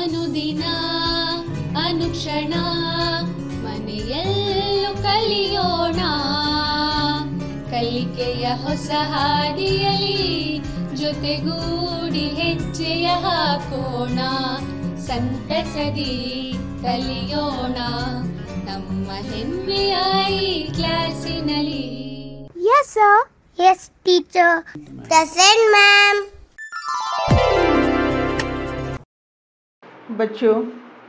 ಅನುದಿನ ಅನುಕ್ಷಣ ಮನೆಯಲ್ಲೂ ಕಲಿಯೋಣ, ಕಲಿಕೆಯ ಹೊಸ ಹಾದಿಯಲಿ ಜೊತೆಗೂಡಿ ಹೆಜ್ಜೆಯ ಹಾಕೋಣ, ಸಂತಸದಿ ಕಲಿಯೋಣ ನಮ್ಮ ಹೆಮ್ಮೆಯ ಈ ಕ್ಲಾಸಿನಲ್ಲಿ. Yes, sir. Yes, teacher. Present, ma'am. बच्चों,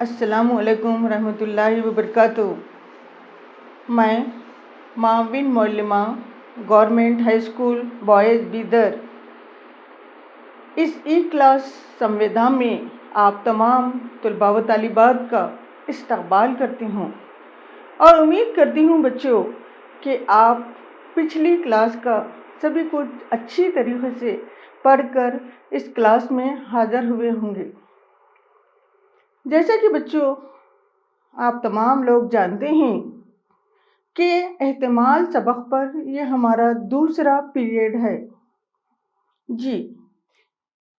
अस्सलामु अलैकुम रहमतुल्लाहि व बरकातुहू। मैं माविन मौलमा government high school boys Bidar इस ई क्लास संविधा में आप तमाम तलबा व तालिबात का इस्तकबाल करती हूँ और उम्मीद करती हूँ बच्चों कि आप पिछली क्लास का सभी कुछ अच्छी तरीके से पढ़कर इस क्लास में हाज़िर हुए होंगे। जैसा कि बच्चों आप तमाम लोग जानते हैं कि एहतिमाल सबक पर यह हमारा दूसरा पीरियड है। जी,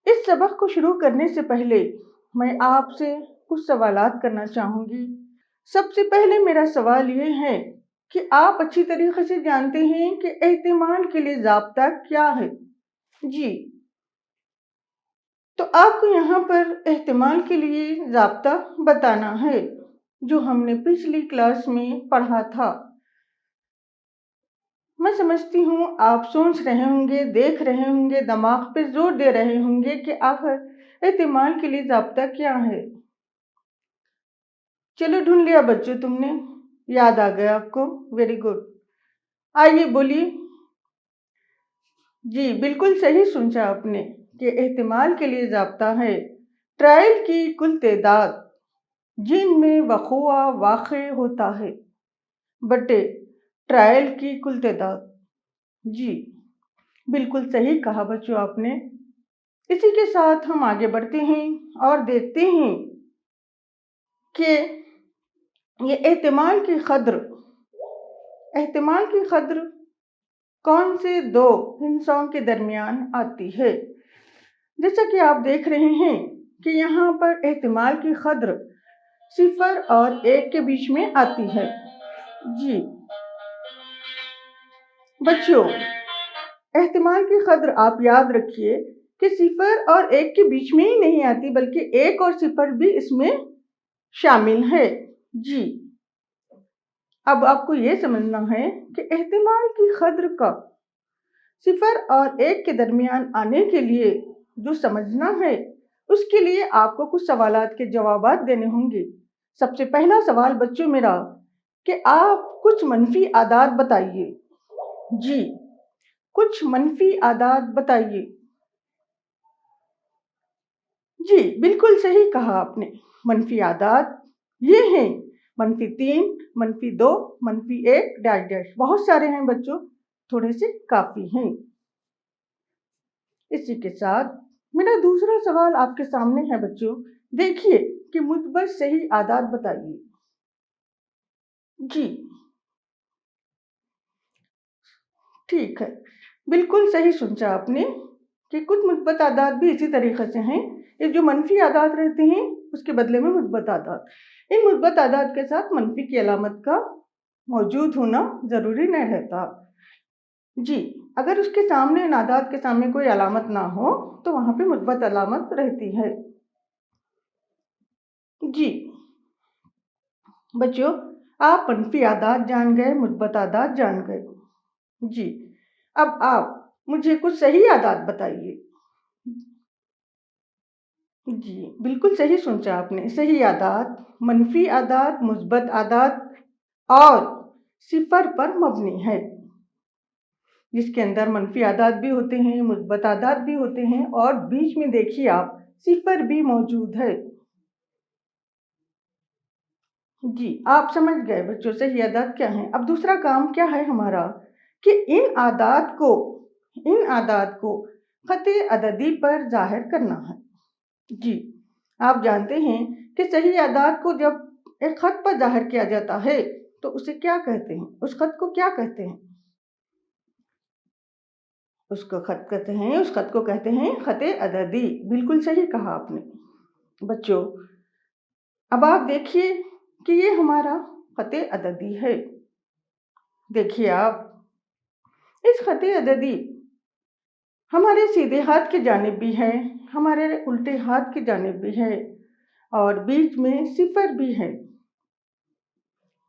इस सबक को शुरू करने से पहले मैं आपसे कुछ सवालात करना चाहूँगी। सबसे पहले मेरा सवाल ये है कि आप अच्छी तरीके से जानते हैं कि एहतिमाल के लिए ज़ाब्ता क्या है। जी, तो आपको यहाँ पर एहतिमाल के लिए ज़ाब्ता बताना है जो हमने पिछली क्लास में पढ़ा था। मैं समझती हूँ आप सोच रहे होंगे, देख रहे होंगे, दिमाग पे जोर दे रहे होंगे कि आखिर एहतिमाल के लिए ज़ाब्ता क्या है। चलो ढूंढ लिया बच्चों तुमने, याद आ गया आपको, वेरी गुड। आइए बोलिए। जी, बिल्कुल सही सोचा आपने कि एहतिमाल के लिए ज़ाब्ता है ट्रायल की कुल तादाद जिनमें वक़ुआ वाक़े होता है बटे ट्रायल की कुल तादाद। जी, बिल्कुल सही कहा बच्चों आपने। इसी के साथ हम आगे बढ़ते हैं और देखते हैं कि ये एहतिमाल की क़द्र कौन से दो हिस्सों के दरमियान आती है। जैसा कि आप देख रहे हैं कि यहाँ पर एहतिमाल की क़द्र 0 और 1 के बीच में आती है। जी बच्चों, एहतिमाल की क़द्र आप याद रखिए कि 0 और 1 के बीच में ही नहीं आती बल्कि 1 और 0 भी इसमें शामिल है। जी, अब आपको ये समझना है कि एहतिमाल की क़द्र का 0 और 1 के दरमियान आने के लिए जो समझना है उसके लिए आपको कुछ सवालात के जवाबात देने होंगे। सबसे पहला सवाल बच्चों मेरा कि आप कुछ मनफी आदाद बताइए। जी, कुछ मनफी आदाद बताइए। जी, बिल्कुल सही कहा आपने। मनफी आदाद ये हैं -3, -2, -1 डैश डैश। बहुत सारे हैं बच्चों, थोड़े से काफ़ी हैं। इसी के साथ मेरा दूसरा सवाल आपके सामने है बच्चों, देखिए कि मुस्बत सही आदाद बताइए। जी, ठीक है, बिल्कुल सही सोचा आपने कि कुछ मुस्बत आदाद भी इसी तरीके से हैं। ये जो मनफी आदाद रहते हैं उसके बदले में मुस्बत आदाद, इन मुस्बत आदाद के साथ मनफी की अलामत का मौजूद होना ज़रूरी नहीं रहता। जी, अगर उसके सामने इन आदाद के सामने कोई अलामत ना हो तो वहाँ पे मुस्बत अलामत रहती है। जी बच्चों, आप मनफी आदाद जान गए, मुस्बत आदाद जान गए। जी, अब आप मुझे कुछ सही आदाद बताइए। जी, बिल्कुल सही सोचा आपने। सही आदाद मनफी आदाद, मुस्बत आदाद और 0 पर मबनी है, जिसके अंदर मनफी आदाद भी होते हैं, मुस्बत आदाद भी होते हैं और बीच में देखिए आप 0 भी मौजूद है। जी, आप समझ गए बच्चों सही आदाद क्या है। अब दूसरा काम क्या है हमारा कि इन आदाद को ख़त अददी पर ज़ाहिर करना है। जी, आप जानते हैं कि सही आदाद को जब एक ख़त पर ज़ाहिर किया जाता है तो उसे क्या कहते हैं, उस ख़त को क्या कहते हैं? उस ख़त को कहते हैं ख़त अददी। बिल्कुल सही कहा आपने। बच्चों, اب آپ دیکھیے کہ یہ ہمارا خط عددی ہے. دیکھیے آپ اس خط عددی ہمارے سیدھے ہاتھ کی جانب بھی ہے، ہمارے الٹے ہاتھ کی جانب بھی ہے اور بیچ میں صفر بھی ہے.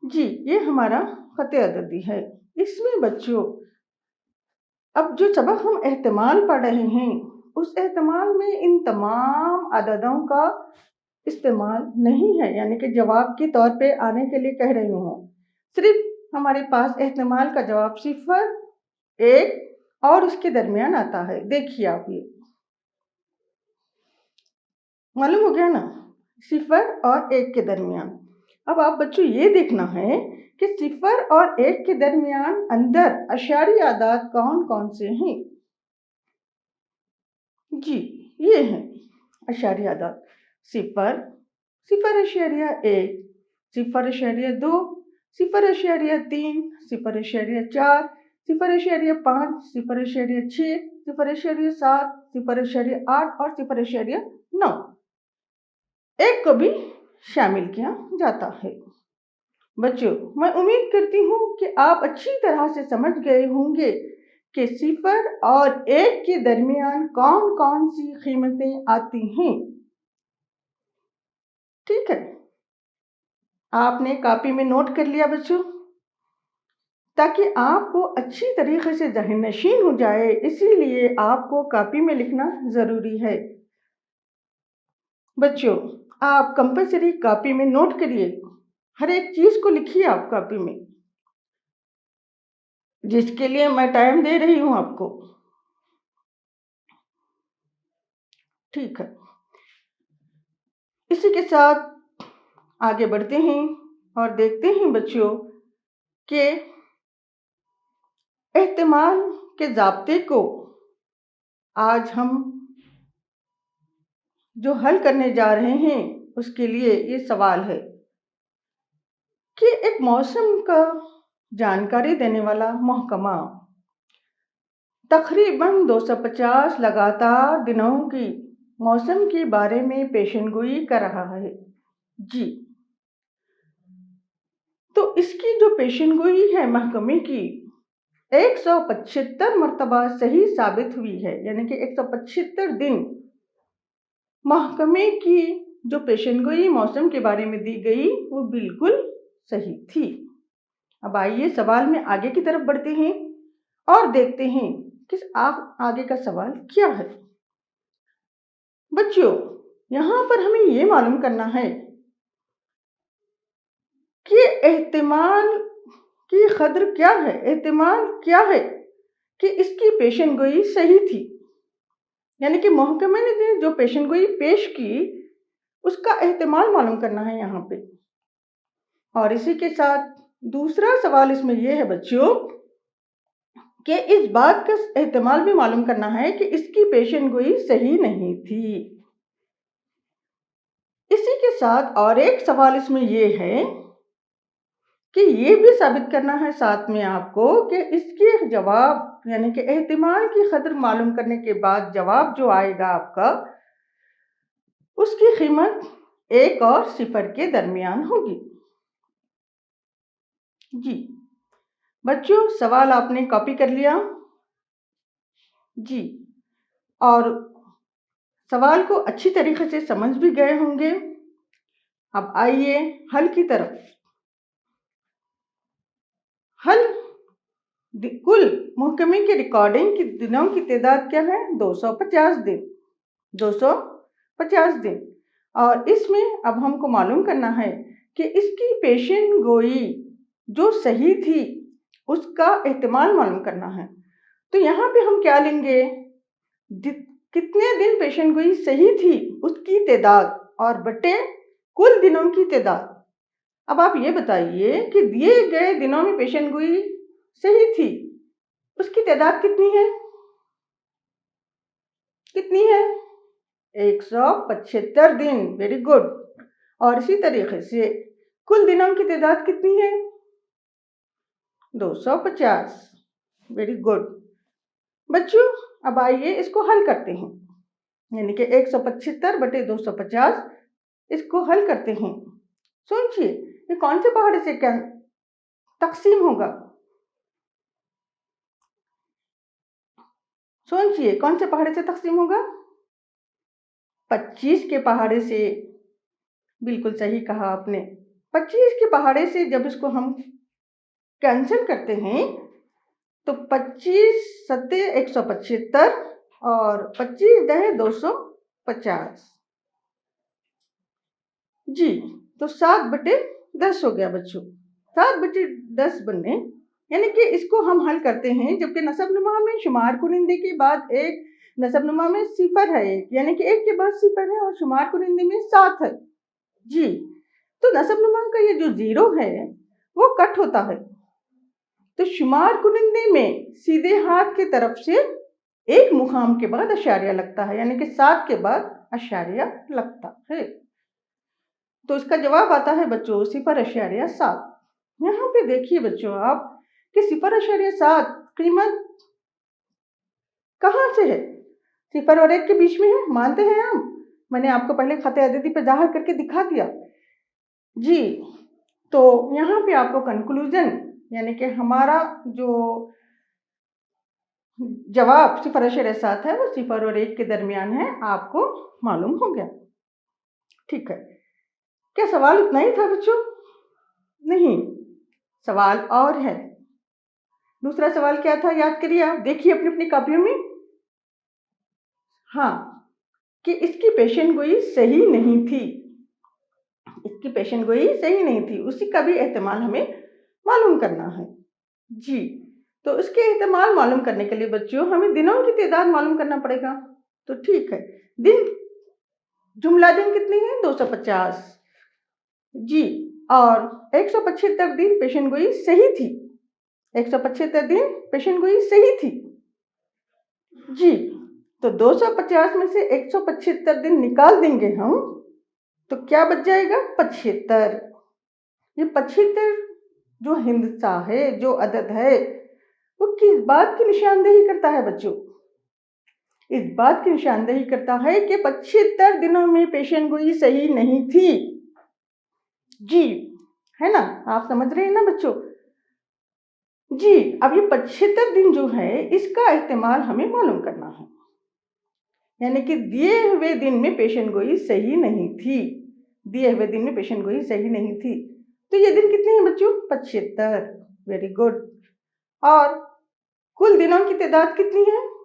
جی یہ ہمارا خط عددی ہے. اس میں بچوں اب جو سبق ہم احتمال پڑھ رہے ہیں اس احتمال میں ان تمام عددوں کا استعمال نہیں ہے، یعنی کہ جواب کے طور پہ آنے کے لیے کہہ رہی ہوں. صرف ہمارے پاس احتمال کا جواب 0، 1 اور اس کے درمیان آتا ہے. دیکھیے آپ یہ معلوم ہو گیا نا، 0 اور 1 کے درمیان. اب آپ بچوں یہ دیکھنا ہے کہ 0 اور 1 کے درمیان اندر اشاری اعداد کون کون سے ہیں. جی یہ ہیں اشاری اعداد: 0، 0.1، 0.2، 0.3، 0.4، 0.5، 0.6، 0.7، 0.8 اور 0.9. 1 کو بھی شامل کیا جاتا ہے. بچوں میں امید کرتی ہوں کہ آپ اچھی طرح سے سمجھ گئے ہوں گے کہ 0 اور 1 کے درمیان کون کون سی قیمتیں آتی ہیں. ٹھیک ہے، آپ نے کاپی میں نوٹ کر لیا بچوں، تاکہ آپ کو اچھی طریقے سے ذہن نشین ہو جائے، اسی لیے آپ کو کاپی میں لکھنا ضروری ہے. بچوں آپ کمپلسری کاپی میں نوٹ کریے، ہر ایک چیز کو لکھیے آپ کاپی میں، جس کے لیے میں ٹائم دے رہی ہوں آپ کو. ٹھیک ہے، اسی کے ساتھ آگے بڑھتے ہیں اور دیکھتے ہیں بچوں کہ احتمال کے ضابطے کو آج ہم جو حل کرنے جا رہے ہیں اس کے لیے یہ سوال ہے کہ ایک موسم کا جانکاری دینے والا محکمہ تقریباً 250 لگاتار دنوں کی موسم کے بارے میں پیشن گوئی کر رہا ہے. جی تو اس کی جو پیشن گوئی ہے محکمے کی 175 مرتبہ صحیح ثابت ہوئی ہے، یعنی کہ 175 دن محکمے کی جو پیشن گوئی موسم کے بارے میں دی گئی وہ بالکل صحیح تھی. اب آئیے سوال میں آگے کی طرف بڑھتے ہیں اور دیکھتے ہیں کہ آگے کا سوال کیا ہے. بچوں یہاں پر ہمیں یہ معلوم کرنا ہے کہ احتمال کی قدر کیا ہے. احتمال کیا ہے کہ اس کی پیشن گوئی صحیح تھی، یعنی کہ محکمے نے جو پیشن گوئی پیش کی اس کا احتمال معلوم کرنا ہے یہاں پہ. اور اسی کے ساتھ دوسرا سوال اس میں یہ ہے بچوں کہ اس بات کا احتمال بھی معلوم کرنا ہے کہ اس کی پیشن گوئی صحیح نہیں تھی. اسی کے ساتھ اور ایک سوال اس میں یہ ہے کہ یہ بھی ثابت کرنا ہے ساتھ میں آپ کو کہ اس کے جواب یعنی کہ احتمال کی قدر معلوم کرنے کے بعد جواب جو آئے گا آپ کا اس کی قیمت 1 اور 0 کے درمیان ہوگی. جی بچوں سوال آپ نے کاپی کر لیا؟ جی اور سوال کو اچھی طریقے سے سمجھ بھی گئے ہوں گے. اب آئیے حل کی طرف. حل کل محکمے کے ریکارڈنگ کی دنوں کی تعداد کیا ہے؟ 250 دن. 250 دن. اور اس میں اب ہم کو معلوم کرنا ہے کہ اس کی پیشن گوئی جو صحیح تھی اس کا احتمال معلوم کرنا ہے. تو یہاں پہ ہم کیا لیں گے؟ کتنے دن پیشن گوئی صحیح تھی اس کی تعداد اور بٹے کل دنوں کی تعداد. اب آپ یہ بتائیے کہ دیے گئے دنوں میں پیشن گوئی صحیح تھی اس کی تعداد کتنی ہے؟ کتنی ہے؟ 175 دن. Very good. اور اسی طریقے سے کل دنوں کی تعداد کتنی ہے؟ 250. Very good. بچوں اب آئیے اس کو حل کرتے ہیں، یعنی کہ 175 بٹے 250 اس کو حل کرتے ہیں. सोचिए ये कौन से पहाड़े से क्या तकसीम होगा? सोचिए कौन से पहाड़े से तकसीम होगा? 25 के पहाड़े से। बिल्कुल सही कहा आपने। 25 के पहाड़े से जब इसको हम कैंसिल करते हैं तो 25 सत्ते 175 और 25 दहे 250। जी, तो 7/10 हो गया बच्चों। 7/10 बनने, यानी कि इसको हम हल करते हैं जबकि नसबनुमा में शुमार कुनिंदे के बाद एक, नसबनुमा में सिफर है एक, यानी कि एक के बाद सिफर है और शुमार कुनिंदे में 7 है। जी, तो नसबनुमा का ये जो 0 है वो कट होता है, तो शुमार कुनिंदे में सीधे हाथ की तरफ से एक मुकाम के बाद अशारिया लगता है, यानी कि 7 के बाद अशारिया लगता है। तो इसका जवाब आता है बच्चों 0.7। यहाँ पे देखिए बच्चों आप कि 0.7 कीमत कहाँ से है? 0 और 1 के बीच में है, मानते हैं हम? मैंने आपको पहले खत अददी पे ज़ाहिर करके दिखा दिया। जी, तो यहाँ पे आपको कंक्लूजन, यानी कि हमारा जो जवाब 0.7 है वो 0 और 1 के दरमियान है, आपको मालूम हो गया। ठीक है, क्या सवाल इतना ही था बच्चों? नहीं, सवाल और है। दूसरा सवाल क्या था, याद करिए आप, देखिए अपनी अपनी कापियों में। हाँ, कि इसकी पेशन गोई सही नहीं थी, इसकी पेशन गोई सही नहीं थी, उसी का भी एहतमाल हमें मालूम करना है। जी, तो इसके एहतमाल मालूम करने के लिए बच्चों हमें दिनों की तादाद मालूम करना पड़ेगा। तो ठीक है, दिन, जुमला दिन कितनी है? 250। जी, और 175 दिन पेशन गोई सही थी, 175 दिन पेशन गोई सही थी। जी, तो 250 में से 175 दिन निकाल देंगे हम, तो क्या बच जाएगा? 75। ये 75 जो हिंदसा है, जो अदद है, वो किस बात की निशानदेही करता है बच्चों? इस बात की निशानदेही करता है कि 75 दिनों में पेशन गोई सही नहीं थी। जी, है ना? आप समझ रहे हैं ना बच्चों? जी, अब ये 75 दिन जो है इसका इस्तेमाल हमें मालूम करना है, यानी कि दिए हुए दिन में पेशन गोई सही नहीं थी, दिए हुए दिन में पेशन गोई सही नहीं थी। तो ये दिन कितने हैं बच्चों? 75। Very good. और कुल दिनों की तादाद कितनी है?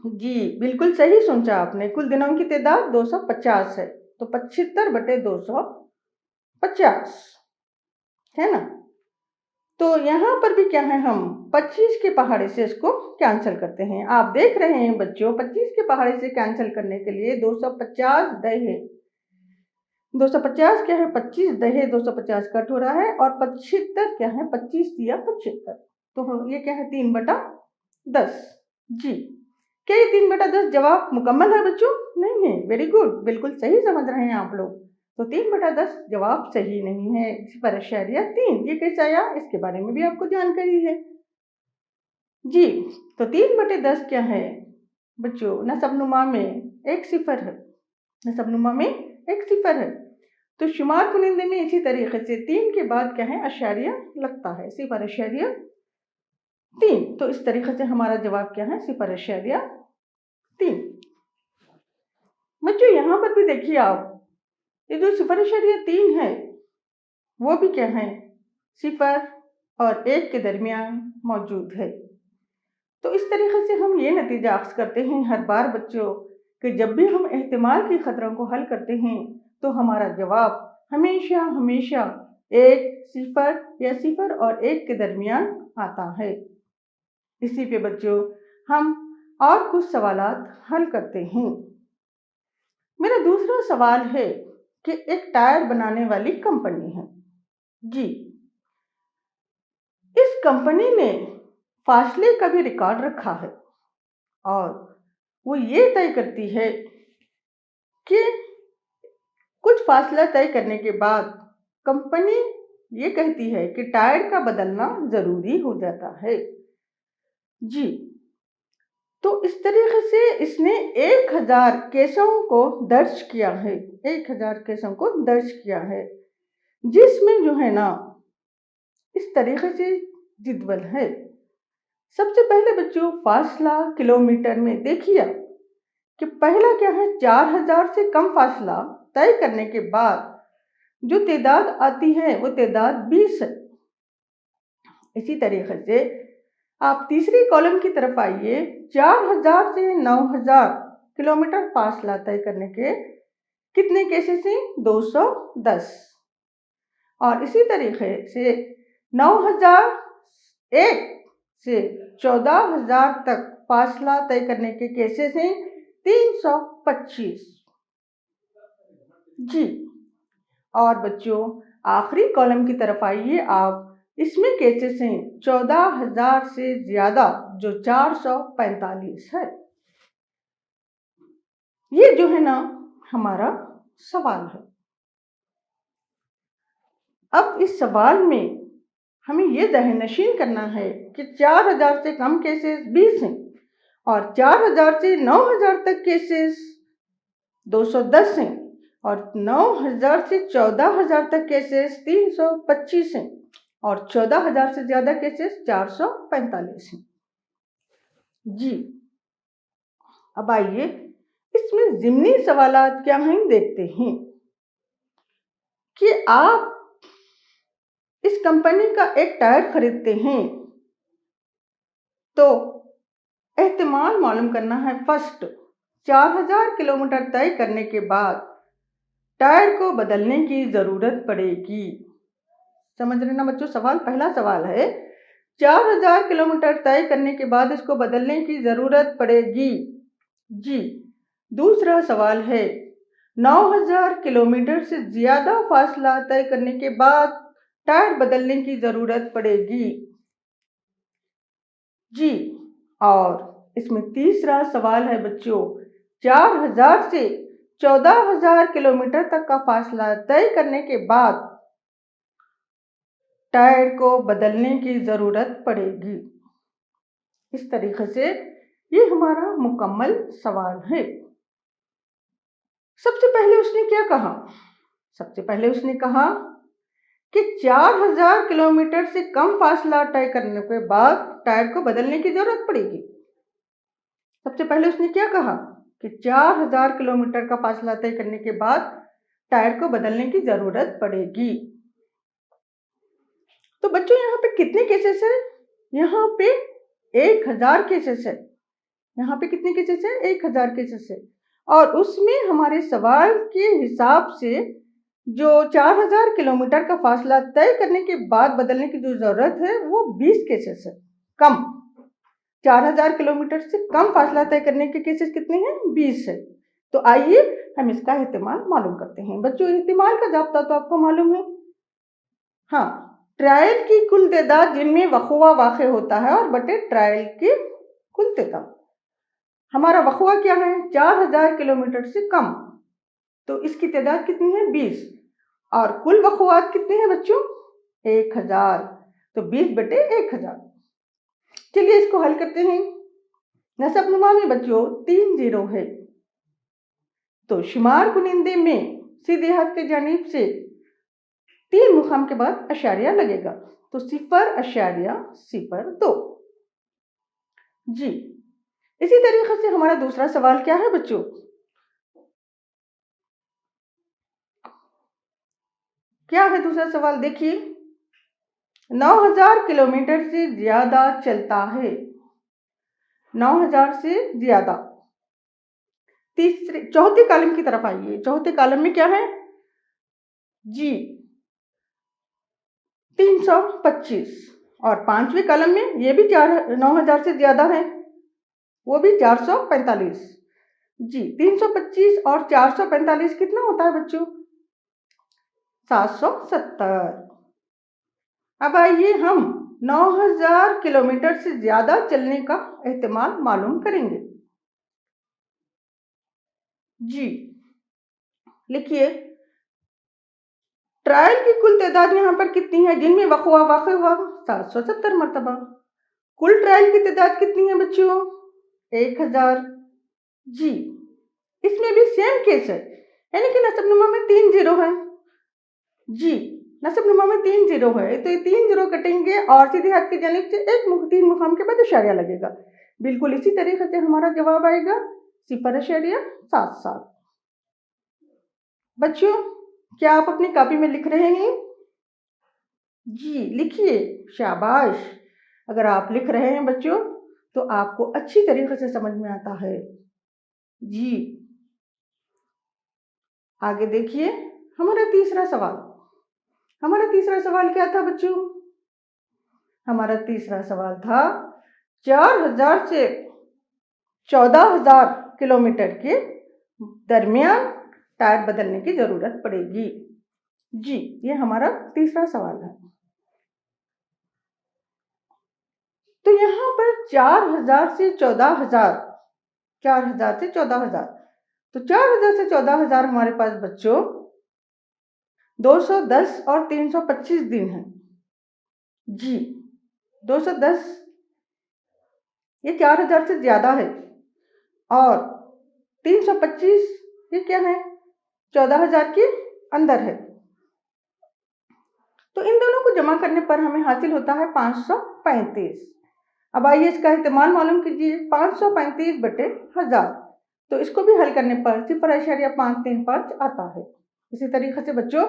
जी, बिल्कुल सही सोचा आपने, कुल दिनों की तादाद 250 है, तो 75/250 है ना? तो यहाँ पर भी क्या है, हम 25 के पहाड़े से इसको कैंसिल करते हैं। आप देख रहे हैं बच्चों, 25 के पहाड़े से कैंसिल करने के लिए 250 दहे 250 क्या है? 25 दहे 250 कट हो रहा है, और 75 क्या है? 25 दिया 75, तो ये क्या है? 3/10। जी, क्या ये 3/10 जवाब मुकम्मल है बच्चों? नहीं है। वेरी गुड, बिल्कुल सही समझ रहे हैं आप लोग। तो 3/10 जवाब सही नहीं है, 0.3। ये कैसे आया, इसके बारे में भी आपको जानकारी है। जी, तो 3/10 क्या है बच्चों? नसबनुमा में एक सिफर है, नसबनुमा में एक सिफर है, तो शुमार कुनिंदे में इसी तरीके से 3 के बाद क्या है? अशारिया लगता है, 0.3। तो इस तरीके से हमारा जवाब क्या है? 0.3। बच्चों यहाँ पर भी देखिए आप, ये जो 0.3 है वो भी क्या है? 0 और 1 के दरमियान मौजूद है। तो इस तरीके से हम ये नतीजा अख्ज़ करते हैं हर बार बच्चों कि जब भी हम एहतिमाल के ख़तरों को हल करते हैं तो हमारा जवाब हमेशा हमेशा 1, 0 या 0 और 1 के दरमियान आता है। इसी पे बच्चों हम और कुछ सवालात हल करते हैं। मेरा दूसरा सवाल है कि एक टायर बनाने वाली कंपनी है। जी, इस कंपनी ने फासले का भी रिकॉर्ड रखा है, और वो ये तय करती है कि कुछ फासला तय करने के बाद कंपनी ये कहती है कि टायर का बदलना ज़रूरी हो जाता है। जी, تو اس طریقے سے اس نے 1000 کیسوں کو درج کیا ہے، 1000 کیسوں کو درج کیا ہے، جس میں جو ہے نا اس طریقے سے جدول ہے۔ سب سے پہلے بچوں فاصلہ کلومیٹر میں دیکھیے کہ پہلا کیا ہے، 4000 سے کم فاصلہ طے کرنے کے بعد جو تعداد آتی ہے وہ تعداد 20 ہے۔ اسی طریقے سے آپ تیسری کالم کی طرف آئیے، 4000 سے 9000 کلومیٹر فاصلہ طے کرنے کے کتنے کیسز ہیں؟ 210۔ اور اسی طریقے سے 9001 سے 14000 تک فاصلہ طے کرنے کے کیسز ہیں 325۔ جی، اور بچوں آخری کالم کی طرف آئیے آپ، اس میں کیسز ہیں 14000 سے زیادہ جو 445 ہے۔ یہ جو ہے نا ہمارا سوال ہے۔ اب اس سوال میں ہمیں یہ ذہن نشین کرنا ہے کہ 4000 سے کم کیسز 20 ہیں اور 4000 سے 9000 تک کیسز 210 ہیں اور 9000 سے 14000 تک کیسز 325 ہیں اور 14000 سے زیادہ کیسز 445 ہیں۔ جی، اب آئیے اس میں ضمنی سوالات کیا ہیں دیکھتے ہیں کہ آپ اس کمپنی کا ایک ٹائر خریدتے ہیں تو احتمال معلوم کرنا ہے۔ فرسٹ، 4000 کلومیٹر طے کرنے کے بعد ٹائر کو بدلنے کی ضرورت پڑے گی۔ سمجھ رہے نا بچوں؟ سوال پہلا سوال ہے 4000 کلومیٹر طے کرنے کے بعد اس کو بدلنے کی ضرورت پڑے گی۔ جی، دوسرا سوال ہے 9000 کلومیٹر سے زیادہ فاصلہ طے کرنے کے بعد ٹائر بدلنے کی ضرورت پڑے گی۔ جی، اور اس میں تیسرا سوال ہے بچوں 4000 سے 14000 کلومیٹر تک کا فاصلہ طے کرنے کے بعد ٹائر کو بدلنے کی ضرورت پڑے گی۔ اس طریقے سے یہ ہمارا مکمل سوال ہے۔ سب سے پہلے اس نے کیا کہا؟ سب سے پہلے اس نے کہا کہ 4000 کلومیٹر سے کم فاصلہ طے کرنے کے بعد ٹائر کو بدلنے کی ضرورت پڑے گی۔ سب سے پہلے اس نے کیا کہا کہ 4000 کلومیٹر کا فاصلہ طے کرنے کے بعد ٹائر کو بدلنے کی ضرورت پڑے گی۔ تو بچوں یہاں پہ کتنے کیسز ہیں؟ یہاں پہ 1000 کیسز ہے۔ یہاں پہ کتنے کیسز ہیں؟ 1000 کیسز ہے۔ اور اس میں ہمارے سوال کے حساب سے جو 4000 کلومیٹر کا فاصلہ طے کرنے کے بعد بدلنے کی جو ضرورت ہے وہ 20 کیسز ہے، کم۔ 4000 کلومیٹر سے کم فاصلہ طے کرنے کے کیسز کتنے ہیں؟ 20 ہے۔ تو آئیے ہم اس کا احتمال معلوم کرتے ہیں۔ بچوں احتمال کا ضابطہ تو آپ کو معلوم ہے۔ ہاں، ٹرائل کی کل تعداد جن میں وقوع واقع ہوتا ہے اور بٹے ٹرائل کی کل تعداد۔ ہمارا وقوع کیا ہے؟ 4000 کلومیٹر سے کم، تو اس کی تعداد کتنی ہے؟ 20۔ اور کل وقوعات کتنے ہیں بچوں؟ 1000، تو 20 بٹے 1000۔ چلیے اس کو حل کرتے ہیں۔ نسب نما میں بچوں 3 0 ہے، تو شمار کنندے میں سیدھے ہاتھ کی جانب سے 3 مقام کے بعد اشاریہ لگے گا، تو 0.02۔ جی، اسی طریقے سے ہمارا دوسرا سوال کیا ہے بچوں؟ کیا ہے دوسرا سوال؟ دیکھیے 9000 کلومیٹر سے زیادہ چلتا ہے، 9000 سے زیادہ۔ چوتھے کالم کی طرف آئیے، چوتھے کالم میں کیا ہے؟ جی 325۔ اور پانچویں کالم میں یہ بھی 9000 سے زیادہ ہے، وہ بھی 445۔ جی 325 اور 445 کتنا ہوتا ہے بچوں؟ 770۔ اب آئیے ہم 9000 کلومیٹر سے زیادہ چلنے کا احتمال معلوم کریں گے۔ جی لکھیے، ٹرائل کی کل تعداد یہاں پر کتنی ہے جن میں وقوع واقع ہوا؟ 770 مرتبہ۔ کل ٹرائل کی تعداد کتنی ہے بچوں؟ 1000। जी, इसमें भी सेम केस है, यानी कि नसब नुमा में 3 जीरो है। जी, नसब नुमा में 3 जीरो है, तो ये 3 जीरो कटेंगे और सीधे हाथ की जानिब से एक 3 मुकाम के बाद इशारा लगेगा। बिल्कुल इसी तरीके से हमारा जवाब आएगा 0.77। बच्चों, क्या आप अपनी कॉपी में लिख रहे हैं? जी, लिखिए, शाबाश। अगर आप लिख रहे हैं बच्चों, तो आपको अच्छी तरीके से समझ में आता है। जी, आगे देखिए, हमारा तीसरा सवाल क्या था बच्चों? हमारा तीसरा सवाल था 4000 से 14000 किलोमीटर के दरमियान टायर बदलने की जरूरत पड़ेगी। जी, ये हमारा तीसरा सवाल है। तो यहाँ पर 4000 से 14000, 4000 से 14000, तो 4000 से 14000 हमारे पास बच्चों 210 और 325 दिन है। जी, 210 ये 4000 से ज्यादा है और 325 ये क्या है, 14000 के अंदर है। तो इन दोनों को जमा करने पर हमें हासिल होता है 535। अब आइए इसका इस्तेमाल मालूम कीजिए। 535 बटे 1000, तो इसको भी हल करने पर 0.535 आता है। इसी तरीके से बच्चों,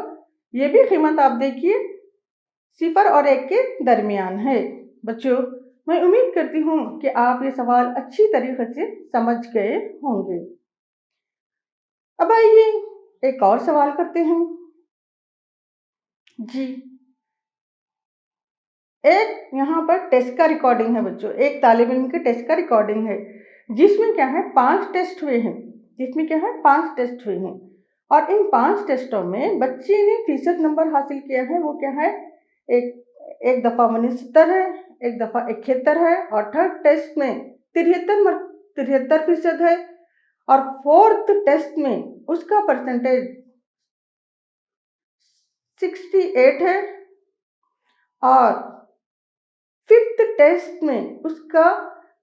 ये भी कीमत आप देखिए 0 और 1 के दरमियान है। बच्चों, मैं उम्मीद करती हूँ कि आप ये सवाल अच्छी तरीके से समझ गए होंगे। अब आइए एक और सवाल करते हैं। जी, एक यहाँ पर टेस्ट का रिकॉर्डिंग है बच्चों, एक तालिब इल्म के टेस्ट का रिकॉर्डिंग है, जिसमें क्या है 5 टेस्ट हुए हैं। और इन 5 टेस्टों में बच्चे ने फीसद नंबर हासिल किया है। वो क्या है, एक दफ़ा 69 है, एक दफ़ा 71 है, और थर्ड टेस्ट में 73% है, और फोर्थ टेस्ट में उसका परसेंटेज 68 है, और फिफ्थ टेस्ट में उसका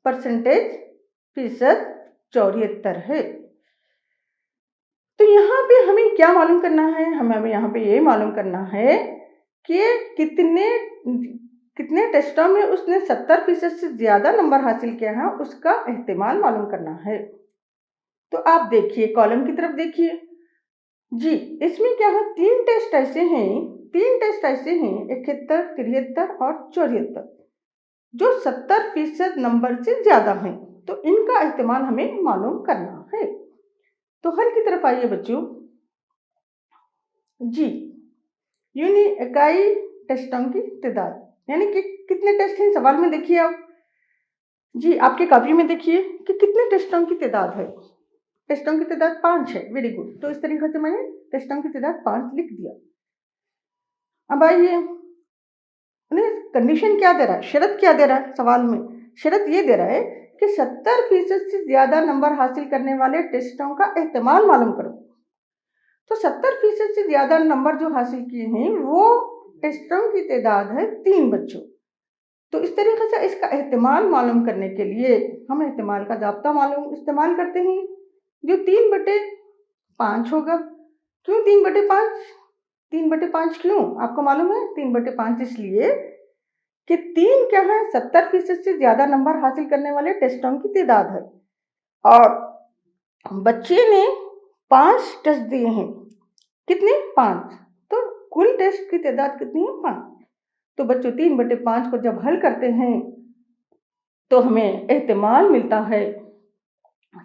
परसेंटेज फीसद 74 है। तो यहाँ पे हमें क्या मालूम करना है? हमें यहाँ पे ये मालूम करना है कि कितने टेस्टों में उसने 70% से ज्यादा नंबर हासिल किया है, उसका एहतिमाल मालूम करना है। तो आप देखिए, कॉलम की तरफ देखिए। जी, इसमें क्या है, 3 टेस्ट ऐसे हैं 71, 73 और 74, जो 70% नंबर से ज्यादा हैं। तो इनका इस्तेमाल हमें मालूम करना है। तो हल की तरफ आइए बच्चों। जी, यूनी इकाई टेस्टों की तादाद, यानी कि कितने टेस्ट हैं सवाल में देखिए आप। जी, आपके कॉपी में देखिए कि कितने टेस्टों की तादाद है। टेस्टों की तादाद 5 है। Very good. तो इस तरीके से मैंने टेस्टों की तादाद 5 लिख दिया। अब आइए, उन्हें कंडीशन क्या दे रहा है, शर्त क्या दे रहा है सवाल में? शर्त ये दे रहा है कि 70% से ज्यादा नंबर हासिल करने वाले टेस्टों का इस्तेमाल मालूम करो। तो 70% से ज्यादा नंबर जो हासिल किए हैं वो टेस्टों की तादाद है 3 बच्चों। तो इस तरीके से इसका इस्तेमाल मालूम करने के लिए हम इस्तेमाल का ज़ाब्ता इस्तेमाल करते हैं, जो 3/5 होगा। क्यों 3/5? 3/5 क्यों आपको मालूम है? 3/5 इसलिए कि 3 क्या है, 70% से ज्यादा नंबर हासिल करने वाले टेस्टों की तादाद है, और बच्चे ने 5 टेस्ट दिए हैं। कितने? 5। तो कुल टेस्ट की तादाद कितनी है? 5। तो बच्चों 3/5 को जब हल करते हैं तो हमें एहतिमाल मिलता है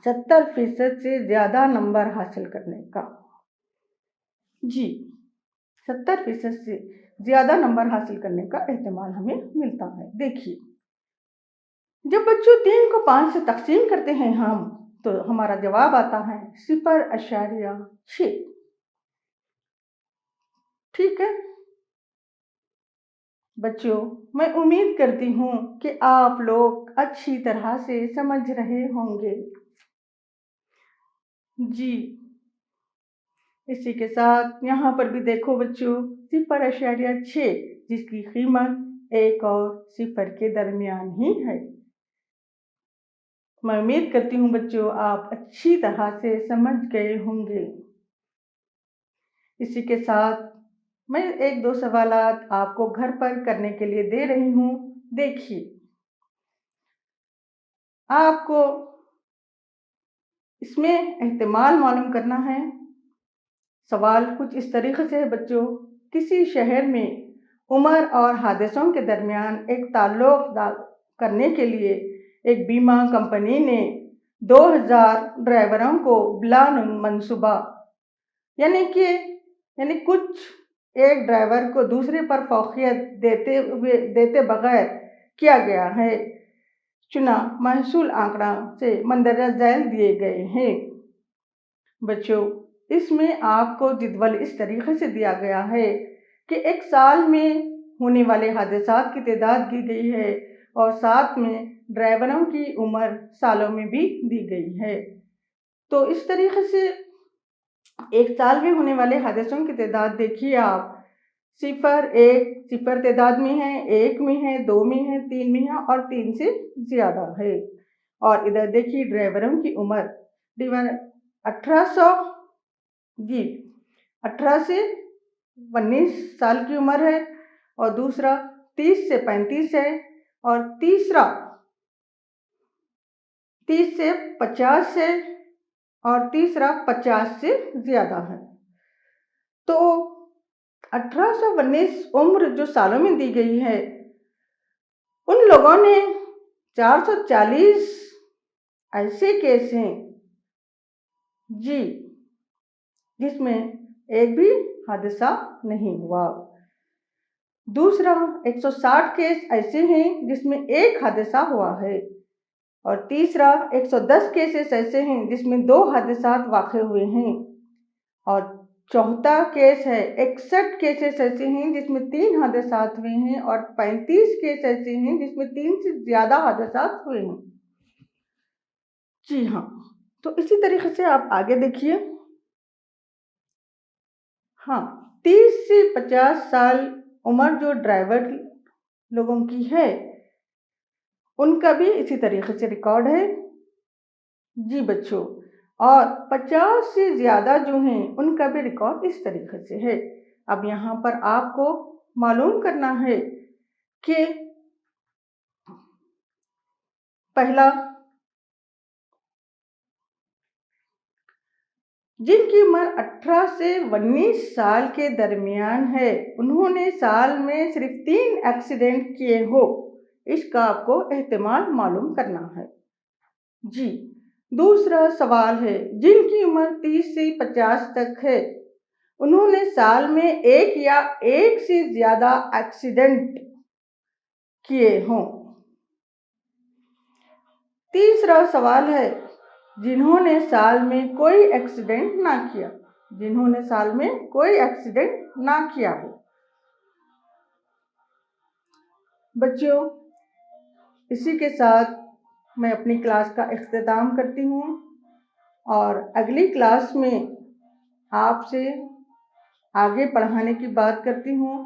70% से ज्यादा नंबर हासिल करने का। जी, 70% से ज्यादा नंबर हासिल करने का एहतिमाल हमें मिलता है। देखिए, जब बच्चों 3 को 5 से तकसीम करते हैं हम, तो हमारा जवाब आता है 0.6। ठीक है बच्चों, मैं उम्मीद करती हूँ कि आप लोग अच्छी तरह से समझ रहे होंगे। जी, इसी के साथ यहाँ पर भी देखो बच्चों 0.6, जिसकी कीमत 1 और 0 के दरमियान ही है। میں امید کرتی ہوں بچوں آپ اچھی طرح سے سمجھ گئے ہوں گے۔ اسی کے ساتھ میں 1-2 سوالات آپ کو گھر پر کرنے کے لیے دے رہی ہوں، دیکھیے۔ آپ کو اس میں احتمال معلوم کرنا ہے۔ سوال کچھ اس طریقے سے ہے بچوں، کسی شہر میں عمر اور حادثوں کے درمیان ایک تعلق کرنے کے لیے ایک بیمہ کمپنی نے 2000 ڈرائیوروں کو بلا منصوبہ یعنی کچھ ایک ڈرائیور کو دوسرے پر فوقیت دیتے بغیر کیا گیا ہے چنا محصول آنکڑا سے مندرجہ ذیل دیے گئے ہیں۔ بچوں اس میں آپ کو جدول اس طریقے سے دیا گیا ہے کہ ایک سال میں ہونے والے حادثات کی تعداد دی گئی ہے اور ساتھ میں ڈرائیوروں کی عمر سالوں میں بھی دی گئی ہے۔ تو اس طریقے سے ایک سال میں ہونے والے حادثوں کی تعداد دیکھیے آپ، 0 1 0 تعداد میں ہے، 1 میں ہے، 2 میں ہے، 3 میں ہے اور 3 سے زیادہ ہے۔ اور ادھر دیکھیے ڈرائیوروں کی عمر 18 سے 19 سال کی عمر ہے، اور دوسرا 30 سے 35 ہے، اور تیسرا 30 سے 50 ہے، اور تیسرا 50 سے زیادہ ہے۔ تو 18 سے 19 عمر جو سالوں میں دی گئی ہے، ان لوگوں نے 440 ایسے کیس ہیں جی جس میں ایک بھی حادثہ نہیں ہوا۔ دوسرا 160 کیس ایسے ہیں جس میں ایک حادثہ ہوا ہے، اور تیسرا 110 کیسز ایسے ہیں جس میں 2 حادثات واقع ہوئے ہیں، اور چوتھا کیس ہے 61 کیسز ایسے ہیں جس میں 3 حادثات ہوئے ہیں، اور 35 کیس ایسے ہیں جس میں 3 سے زیادہ حادثات ہوئے ہیں۔ جی ہاں، تو اسی طریقے سے آپ آگے دیکھیے۔ ہاں، 30 سے 50 سال عمر جو ڈرائیور لوگوں کی ہے ان کا بھی اسی طریقے سے ریکارڈ ہے جی بچوں، اور 50 سے زیادہ جو ہیں ان کا بھی ریکارڈ اس طریقے سے ہے۔ اب یہاں پر آپ کو معلوم کرنا ہے کہ پہلا جن کی عمر 18 سے 19 سال کے درمیان ہے انہوں نے سال میں صرف 3 ایکسیڈنٹ کیے ہو، اس کا آپ کو احتمال معلوم کرنا ہے جی۔ دوسرا سوال ہے جن کی عمر 30 سے 50 تک ہے انہوں نے سال میں 1 یا 1 سے زیادہ ایکسیڈنٹ کیے ہوں۔ تیسرا سوال ہے جنہوں نے سال میں کوئی ایکسیڈنٹ نہ کیا ہو۔ بچوں اسی کے ساتھ میں اپنی کلاس کا اختتام کرتی ہوں، اور اگلی کلاس میں آپ سے آگے پڑھانے کی بات کرتی ہوں۔